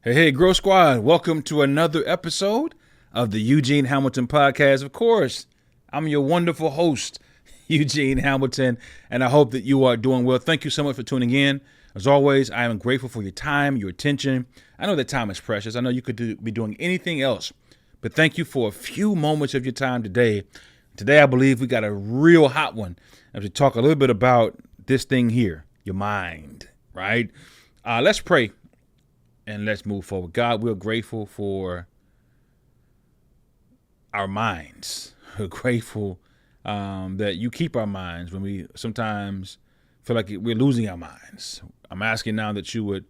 Hey, Grow Squad, welcome to another episode of the Eugene Hamilton Podcast. Of course, I'm your wonderful host, Eugene Hamilton, and I hope that you are doing well. Thank you so much for tuning in. As always, I am grateful for your time, your attention. I know that time is precious. I know you could be doing anything else, but thank you for a few moments of your time today. Today, I believe we got a real hot one as we talk a little bit about this thing here, your mind, right? Let's pray. And let's move forward. God, we're grateful for our minds. We're grateful that you keep our minds when we sometimes feel like we're losing our minds. I'm asking now that you would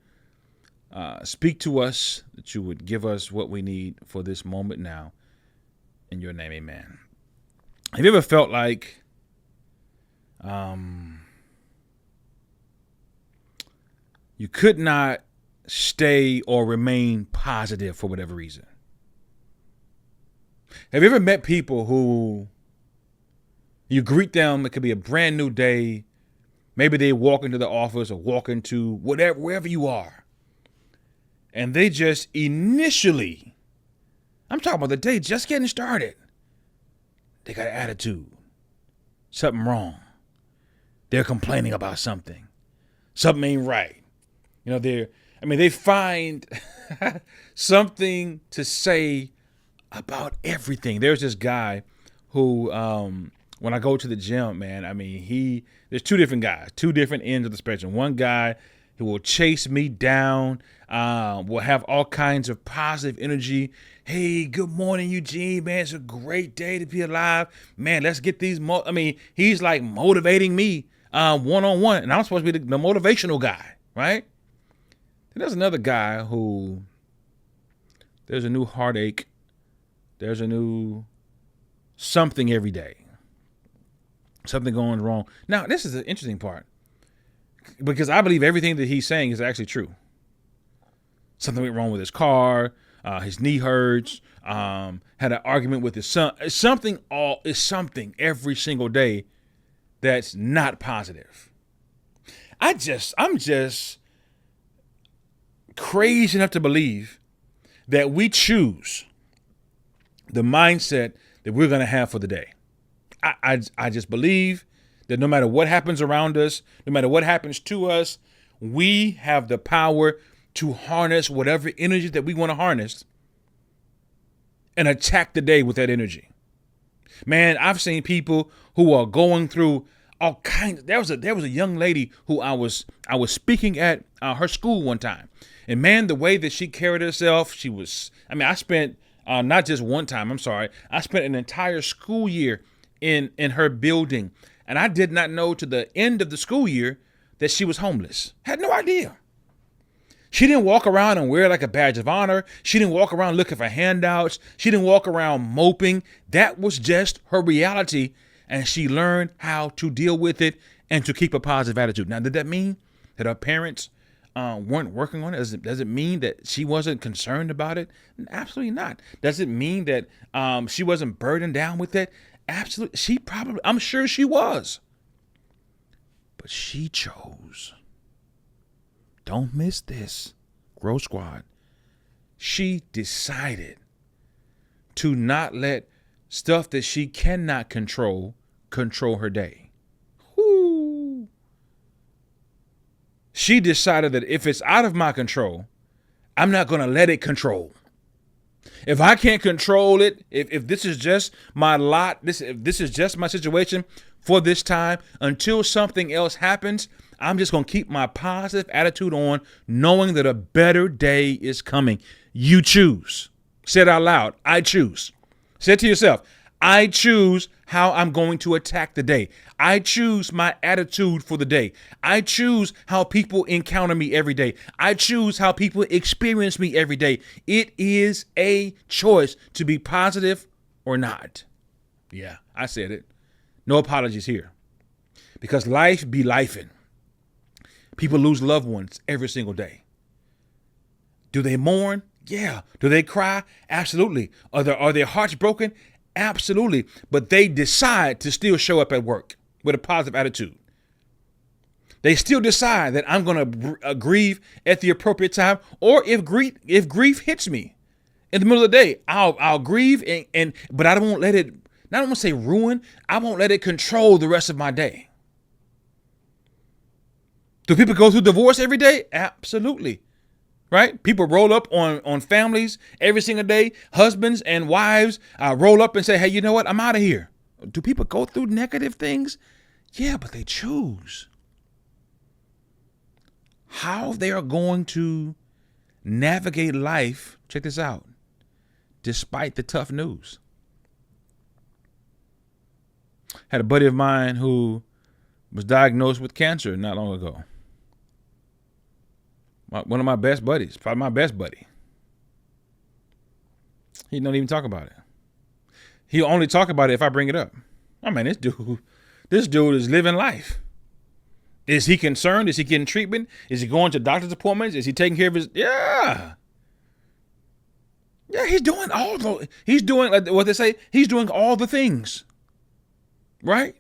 speak to us, that you would give us what we need for this moment now. In your name, amen. Have you ever felt like you could not stay or remain positive for whatever reason? Have you ever met people who you greet them? It could be a brand new day. Maybe they walk into the office or walk into wherever you are. And they just initially, I'm talking about the day just getting started, they got an attitude. Something wrong. They're complaining about something. Something ain't right. You know, they find something to say about everything. There's this guy who, when I go to the gym, man, there's two different guys, two different ends of the spectrum. One guy who will chase me down, will have all kinds of positive energy. Hey, good morning, Eugene, man. It's a great day to be alive. Man, let's get these. He's like motivating me one-on-one, and I'm supposed to be the motivational guy, right? There's another guy who, there's a new heartache. There's a new something every day. Something going wrong. Now, this is the interesting part, because I believe everything that he's saying is actually true. Something went wrong with his car. His knee hurts. Had an argument with his son. Something every single day that's not positive. I'm just crazy enough to believe that we choose the mindset that we're going to have for the day. I just believe that no matter what happens around us, no matter what happens to us, we have the power to harness whatever energy that we want to harness and attack the day with that energy. Man, I've seen people who are going through all kinds. There was a young lady who I was speaking at her school one time. And man, the way that she carried herself, I spent not just one time, I spent an entire school year in her building. And I did not know to the end of the school year that she was homeless. Had no idea. She didn't walk around and wear like a badge of honor. She didn't walk around looking for handouts. She didn't walk around moping. That was just her reality. And she learned how to deal with it and to keep a positive attitude. Now, did that mean that her parents weren't working on it? Does it mean that she wasn't concerned about it? Absolutely not. Does it mean that she wasn't burdened down with it? Absolutely. I'm sure she was. But she chose. Don't miss this, Grow Squad. She decided to not let stuff that she cannot control her day. Whoo. She decided that if it's out of my control, I'm not going to let it control. If I can't control it, if this is just my lot, if this is just my situation for this time, until something else happens, I'm just going to keep my positive attitude on, knowing that a better day is coming. You choose. Say it out loud. I choose. Say it to yourself. I choose how I'm going to attack the day. I choose my attitude for the day. I choose how people encounter me every day. I choose how people experience me every day. It is a choice to be positive or not. Yeah, I said it. No apologies here. Because life be lifing. People lose loved ones every single day. Do they mourn? Yeah. Do they cry? Absolutely. Are their hearts broken? Absolutely. But they decide to still show up at work with a positive attitude. They still decide that I'm going to grieve at the appropriate time, or if grief hits me in the middle of the day, I'll grieve but I won't let it. I don't want to say ruin. I won't let it control the rest of my day. Do people go through divorce every day? Absolutely. Right? People roll up on families every single day. Husbands and wives roll up and say, hey, you know what? I'm out of here. Do people go through negative things? Yeah, but they choose how they are going to navigate life. Check this out. Despite the tough news. Had a buddy of mine who was diagnosed with cancer not long ago. One of my best buddies, probably my best buddy. He don't even talk about it. He'll only talk about it if I bring it up. I mean, this dude is living life. Is he concerned? Is he getting treatment? Is he going to doctor's appointments? Is he taking care of his? Yeah. Yeah, he's doing like what they say, he's doing all the things. Right?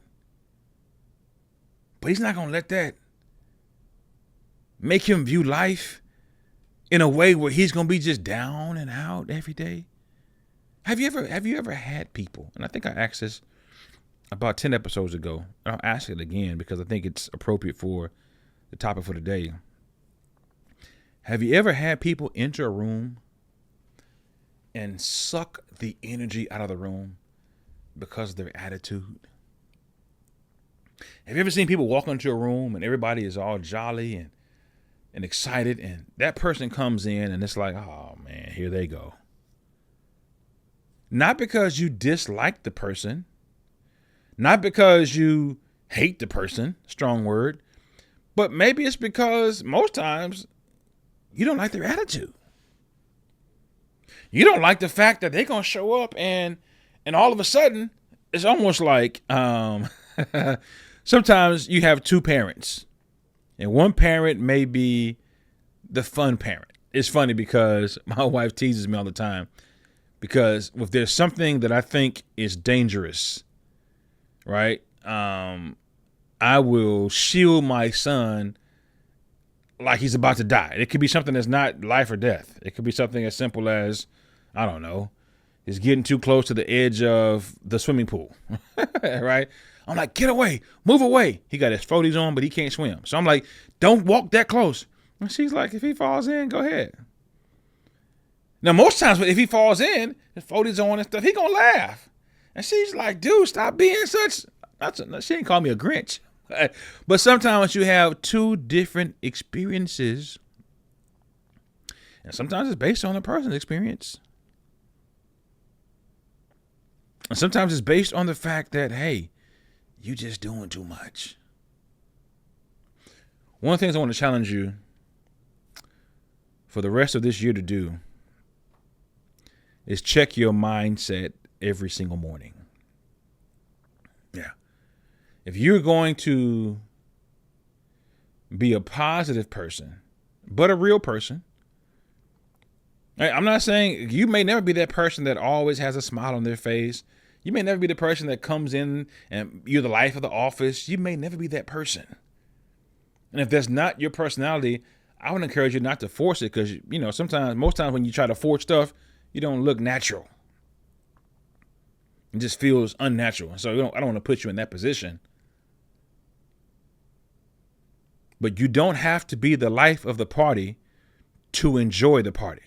But he's not going to let that make him view life in a way where he's going to be just down and out every day. Have you ever had people, and I think I asked this about 10 episodes ago, and I'll ask it again because I think it's appropriate for the topic for today. Have you ever had people enter a room and suck the energy out of the room because of their attitude? Have you ever seen people walk into a room and everybody is all jolly and excited, and that person comes in and it's like, oh man, here they go. Not because you dislike the person, not because you hate the person, strong word, but maybe it's because most times you don't like their attitude. You don't like the fact that they're going to show up and all of a sudden it's almost like sometimes you have two parents and one parent may be the fun parent. It's funny because my wife teases me all the time because if there's something that I think is dangerous, right? I will shield my son like he's about to die. It could be something that's not life or death. It could be something as simple as, I don't know, he's getting too close to the edge of the swimming pool, right? I'm like, get away, move away. He got his floaties on, but he can't swim. So I'm like, don't walk that close. And she's like, if he falls in, go ahead. Now, most times if he falls in, his floaties on and stuff, he gonna laugh. And she's like, dude, stop being such, she didn't call me a Grinch. But sometimes you have two different experiences. And sometimes it's based on the person's experience. And sometimes it's based on the fact that, hey, you just doing too much. One of the things I want to challenge you for the rest of this year to do is check your mindset every single morning. Yeah. If you're going to be a positive person, but a real person, I'm not saying you may never be that person that always has a smile on their face. You may never be the person that comes in and you're the life of the office. You may never be that person. And if that's not your personality, I would encourage you not to force it because, most times when you try to force stuff, you don't look natural. It just feels unnatural. So I don't want to put you in that position. But you don't have to be the life of the party to enjoy the party.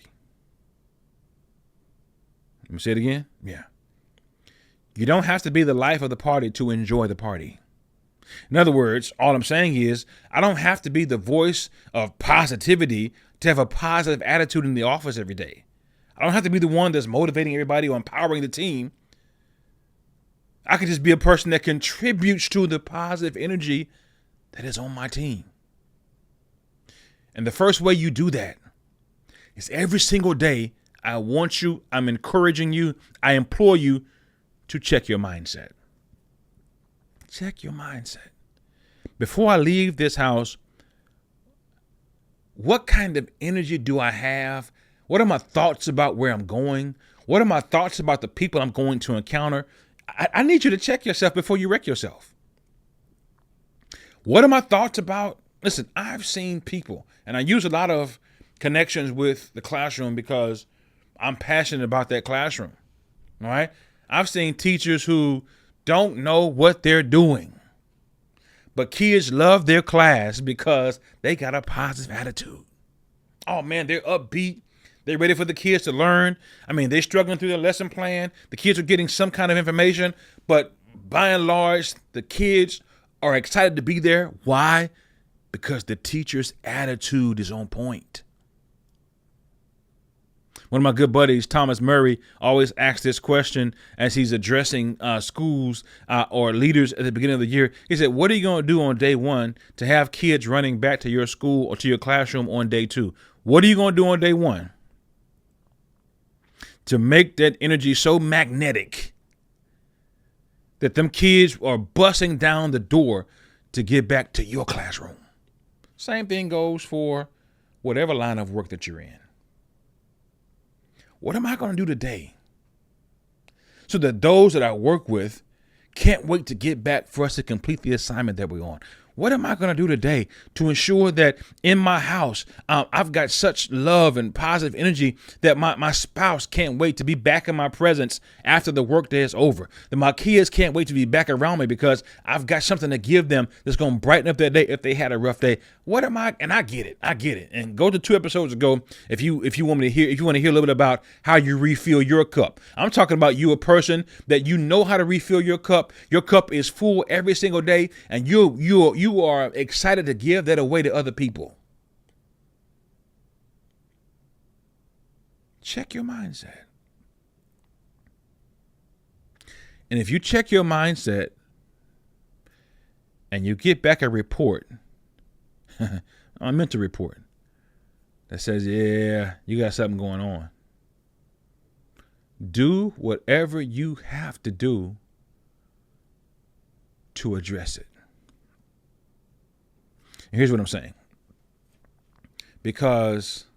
Let me say it again. Yeah. You don't have to be the life of the party to enjoy the party. In other words, all I'm saying is I don't have to be the voice of positivity to have a positive attitude in the office every day. I don't have to be the one that's motivating everybody or empowering the team. I could just be a person that contributes to the positive energy that is on my team. And the first way you do that is every single day. I'm encouraging you, I implore you to check your mindset. Check your mindset. Before I leave this house, what kind of energy do I have? What are my thoughts about where I'm going? What are my thoughts about the people I'm going to encounter? I need you to check yourself before you wreck yourself. What are my thoughts about Listen, I've seen people, and I use a lot of connections with the classroom because I'm passionate about that classroom. All right. I've seen teachers who don't know what they're doing, but kids love their class because they got a positive attitude. Oh man, they're upbeat. They're ready for the kids to learn. I mean, they're struggling through their lesson plan. The kids are getting some kind of information, but by and large, the kids are excited to be there. Why? Because the teacher's attitude is on point. One of my good buddies, Thomas Murray, always asks this question as he's addressing schools or leaders at the beginning of the year. He said, what are you going to do on day one to have kids running back to your school or to your classroom on day two? What are you going to do on day one to make that energy so magnetic that them kids are busting down the door to get back to your classroom? Same thing goes for whatever line of work that you're in. What am I going to do today so that those that I work with can't wait to get back for us to complete the assignment that we're on? What am I going to do today to ensure that in my house, I've got such love and positive energy that my spouse can't wait to be back in my presence after the workday is over, that my kids can't wait to be back around me because I've got something to give them that's going to brighten up their day if they had a rough day. What am I? And I get it. And go to 2 episodes ago if you want to hear a little bit about how you refill your cup. I'm talking about you, a person that you know how to refill your cup. Your cup is full every single day, and you are excited to give that away to other people. Check your mindset. And if you check your mindset and you get back a report, a mental report that says, yeah, you got something going on, do whatever you have to do to address it. And here's what I'm saying. And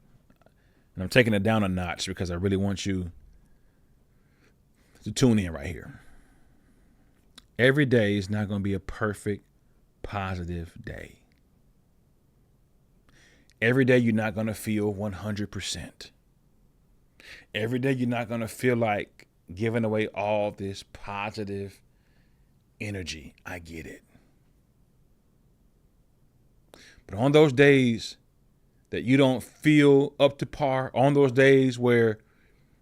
I'm taking it down a notch because I really want you to tune in right here. Every day is not going to be a perfect, positive day. Every day you're not going to feel 100%. Every day you're not going to feel like giving away all this positive energy. I get it. But on those days that you don't feel up to par, on those days where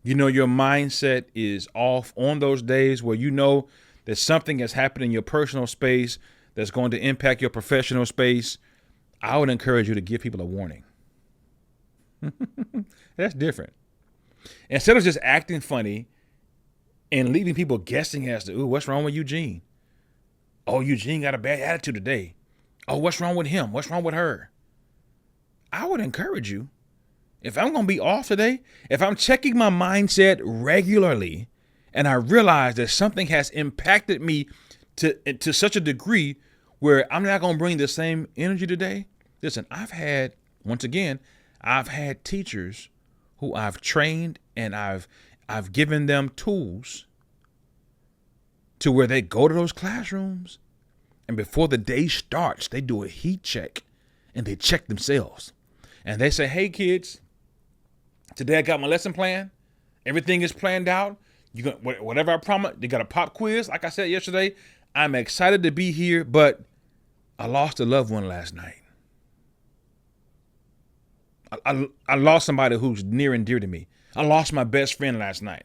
you know your mindset is off, on those days where you know that something has happened in your personal space that's going to impact your professional space, I would encourage you to give people a warning. That's different. Instead of just acting funny and leaving people guessing as to, ooh, what's wrong with Eugene? Oh, Eugene got a bad attitude today. Oh, what's wrong with him? What's wrong with her? I would encourage you, if I'm going to be off today, if I'm checking my mindset regularly and I realize that something has impacted me to such a degree where I'm not going to bring the same energy today. Listen, I've had teachers who I've trained and I've given them tools to where they go to those classrooms and before the day starts, they do a heat check and they check themselves. And they say, hey, kids, today I got my lesson plan. Everything is planned out. Whatever I promised, they got a pop quiz. Like I said yesterday, I'm excited to be here, but I lost a loved one last night. I lost somebody who's near and dear to me. I lost my best friend last night.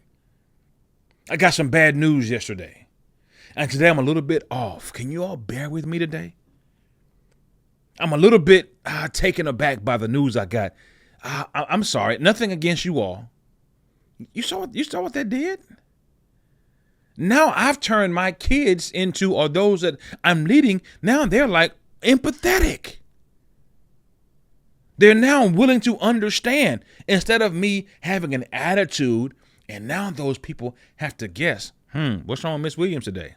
I got some bad news yesterday. And today I'm a little bit off. Can you all bear with me today? I'm a little bit taken aback by the news I got. I'm sorry. Nothing against you all. You saw what that did? Now I've turned my kids into, or those that I'm leading, now they're like empathetic. They're now willing to understand instead of me having an attitude. And now those people have to guess, what's wrong with Miss Williams today?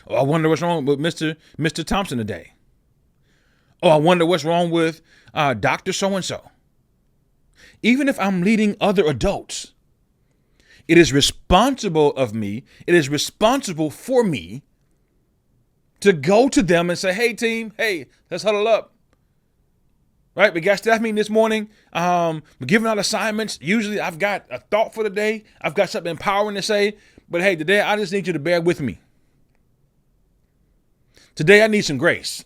Oh, I wonder what's wrong with Mr. Thompson today. Oh, I wonder what's wrong with Dr. So-and-so. Even if I'm leading other adults, it is responsible of me. It is responsible for me to go to them and say, hey, team, hey, let's huddle up. Right? We got staff meeting this morning. We're giving out assignments. Usually I've got a thought for the day. I've got something empowering to say. But hey, today I just need you to bear with me. Today I need some grace.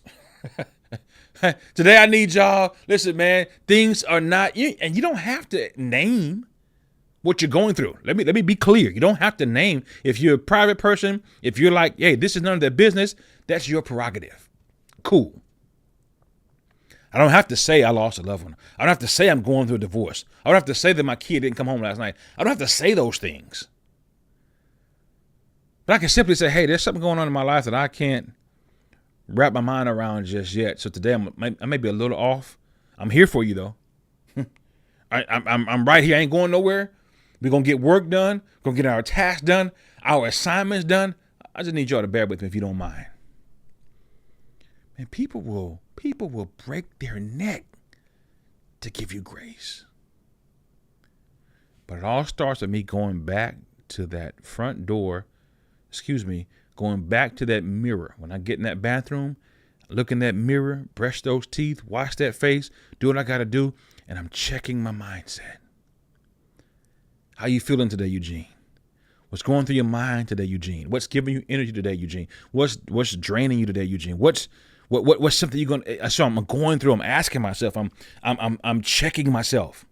Today I need y'all. Listen, man, things are not, and you don't have to name what you're going through. Let me be clear. You don't have to name. If you're a private person, if you're like, hey, this is none of their business, that's your prerogative. Cool. I don't have to say I lost a loved one. I don't have to say I'm going through a divorce. I don't have to say that my kid didn't come home last night. I don't have to say those things. But I can simply say, hey, there's something going on in my life that I can't wrap my mind around just yet. So today I may be a little off. I'm here for you though. I'm right here. I ain't going nowhere. We're going to get work done. We're going to get our tasks done, our assignments done. I just need y'all to bear with me if you don't mind. Man, people will break their neck to give you grace. But it all starts with me going back to that front door, going back to that mirror. When I get in that bathroom, look in that mirror, brush those teeth, wash that face, do what I got to do, and I'm checking my mindset. How you feeling today, Eugene? What's going through your mind today, Eugene? What's giving you energy today, Eugene? What's draining you today, Eugene? What's something you're going? So I'm going through. I'm asking myself. I'm checking myself.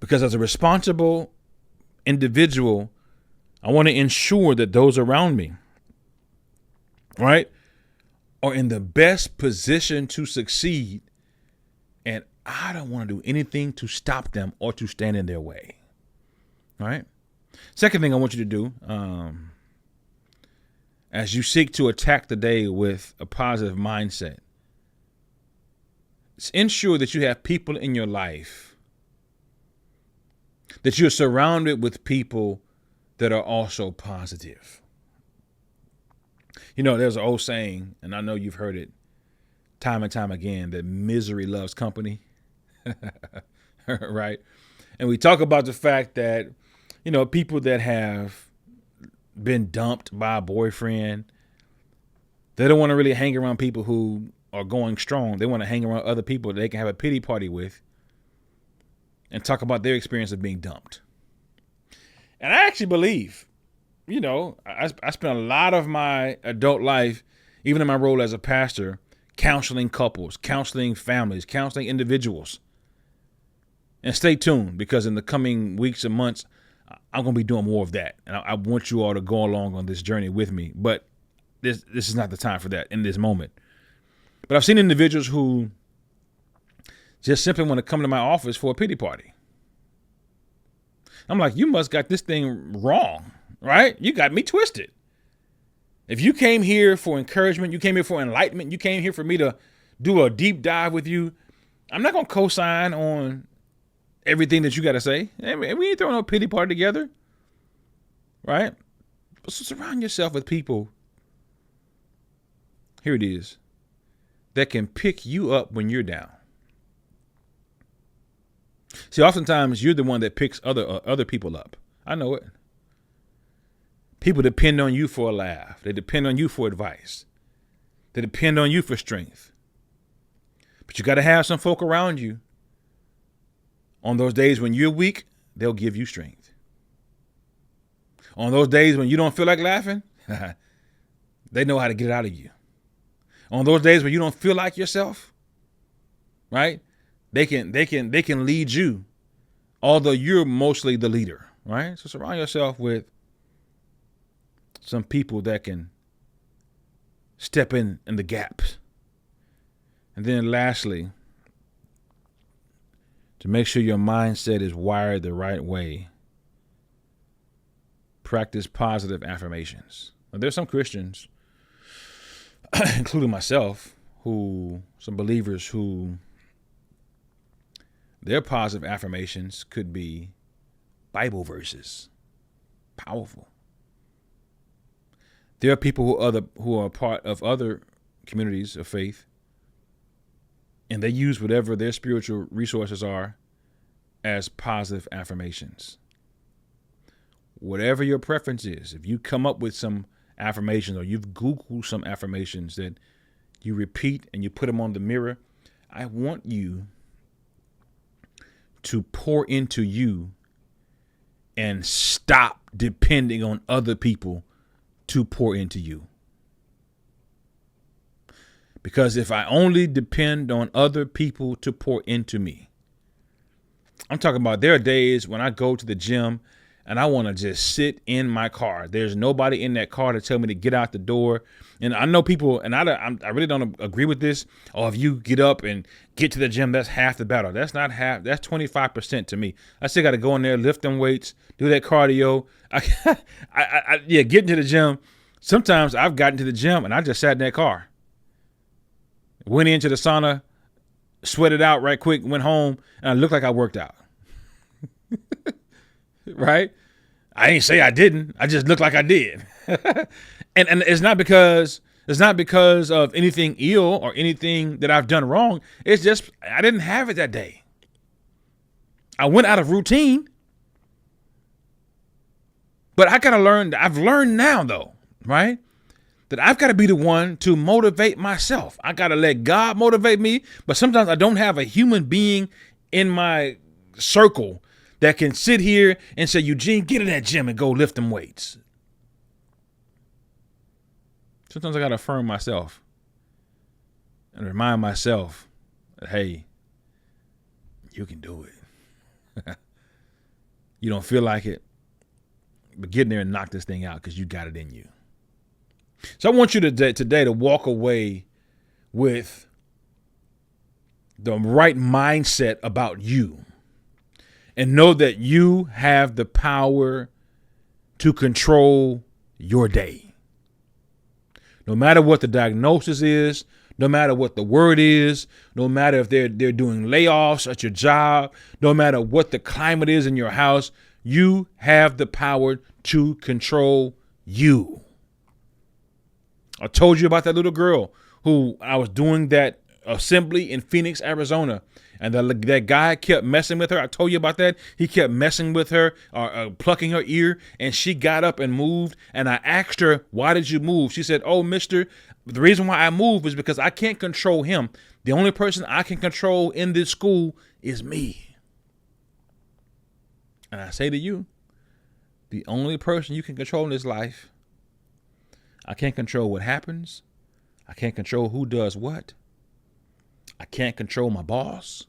Because as a responsible individual, I want to ensure that those around me, right, are in the best position to succeed, and I don't want to do anything to stop them or to stand in their way. All right. Second thing I want you to do, as you seek to attack the day with a positive mindset, is ensure that you have people in your life, that you're surrounded with people that are also positive. You know, there's an old saying, and I know you've heard it time and time again, that misery loves company. Right? And we talk about the fact that, people that have been dumped by a boyfriend, they don't want to really hang around people who are going strong. They want to hang around other people that they can have a pity party with and talk about their experience of being dumped. And I actually believe, I spent a lot of my adult life, even in my role as a pastor, counseling couples, counseling families, counseling individuals. And stay tuned, because in the coming weeks and months, I'm going to be doing more of that. And I want you all to go along on this journey with me. But this is not the time for that in this moment. But I've seen individuals who just simply want to come to my office for a pity party. I'm like, you must got this thing wrong, right? You got me twisted. If you came here for encouragement, you came here for enlightenment, you came here for me to do a deep dive with you, I'm not going to co-sign on everything that you got to say. I mean, we ain't throwing no pity party together, right? So surround yourself with people, here it is, that can pick you up when you're down. See, oftentimes you're the one that picks other people up. I know it. People depend on you for a laugh. They depend on you for advice. They depend on you for strength. But you got to have some folk around you. On those days when you're weak, they'll give you strength. On those days when you don't feel like laughing, they know how to get it out of you. On those days when you don't feel like yourself, right? They can lead you, although you're mostly the leader, right? So surround yourself with some people that can step in the gaps. And then lastly, to make sure your mindset is wired the right way, practice positive affirmations. Now, there's some Christians, including myself, some believers who their positive affirmations could be Bible verses. Powerful. There are people who are part of other communities of faith, and they use whatever their spiritual resources are as positive affirmations. whatever your preference is, if you come up with some affirmations or you've Googled some affirmations that you repeat and you put them on the mirror, I want you to pour into you and stop depending on other people to pour into you. Because if I only depend on other people to pour into me, I'm talking about there are days when I go to the gym and I want to just sit in my car. There's nobody in that car to tell me to get out the door. And I know people, and I really don't agree with this. Oh, if you get up and get to the gym, that's half the battle. That's not half. That's 25% to me. I still got to go in there, lift them weights, do that cardio. Getting to the gym. Sometimes I've gotten to the gym and I just sat in that car. Went into the sauna, sweated out right quick, went home, and I looked like I worked out. Right? I ain't say I didn't. I just looked like I did. and it's not because of anything ill or anything that I've done wrong. It's just I didn't have it that day. I went out of routine. But I gotta learn. I've learned now though, right? That I've got to be the one to motivate myself. I got to let God motivate me. But sometimes I don't have a human being in my circle that can sit here and say, Eugene, get in that gym and go lift them weights. Sometimes I got to affirm myself and remind myself that, hey, you can do it. You don't feel like it, but get in there and knock this thing out because you got it in you. So I want you today to walk away with the right mindset about you and know that you have the power to control your day. No matter what the diagnosis is, no matter what the word is, no matter if they're doing layoffs at your job, no matter what the climate is in your house, you have the power to control you. I told you about that little girl who I was doing that assembly in Phoenix, Arizona. And that guy kept messing with her. I told you about that. He kept messing with her, plucking her ear. And she got up and moved. And I asked her, why did you move? She said, oh, mister, the reason why I moved is because I can't control him. The only person I can control in this school is me. And I say to you, the only person you can control in this life, I can't control what happens. I can't control who does what. I can't control my boss.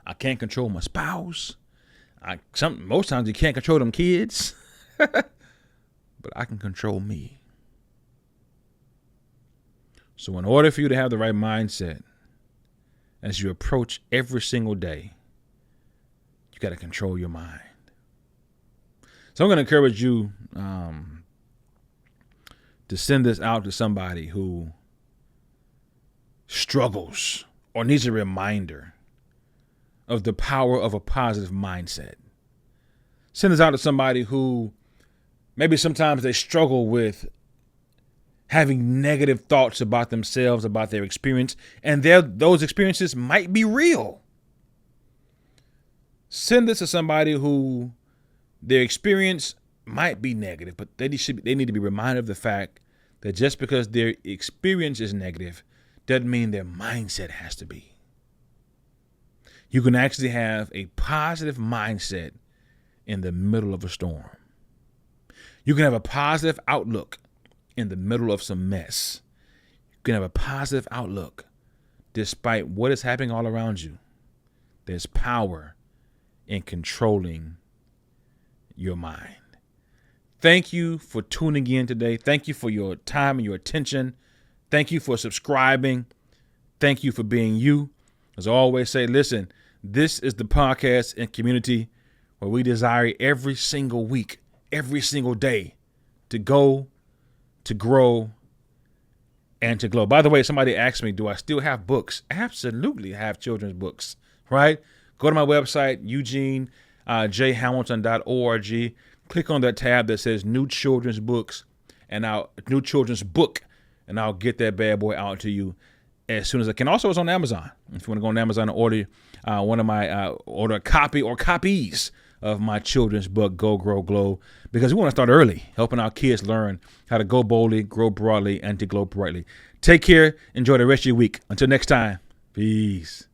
I can't control my spouse. Most times you can't control them kids. But I can control me. So in order for you to have the right mindset as you approach every single day, you got to control your mind. So I'm going to encourage you to send this out to somebody who struggles or needs a reminder of the power of a positive mindset. Send this out to somebody who maybe sometimes they struggle with having negative thoughts about themselves, about their experience, and those experiences might be real. Send this to somebody who their experience might be negative, but they need to be reminded of the fact that just because their experience is negative doesn't mean their mindset has to be. You can actually have a positive mindset in the middle of a storm. You can have a positive outlook in the middle of some mess. You can have a positive outlook despite what is happening all around you. There's power in controlling your mind. Thank you for tuning in today. Thank you for your time and your attention. Thank you for subscribing. Thank you for being you. As I always say, listen, this is the podcast and community where we desire every single week, every single day to go, to grow, and to glow. By the way, somebody asked me, do I still have books? Absolutely have children's books, right? Go to my website, eugenejhamilton.org. Click on that tab that says New Children's Books and New Children's Book, and I'll get that bad boy out to you as soon as I can. Also, it's on Amazon. If you want to go on Amazon and order one of my order a copy or copies of my children's book, Go, Grow, Glow, because we want to start early, helping our kids learn how to go boldly, grow broadly, and to glow brightly. Take care. Enjoy the rest of your week. Until next time. Peace.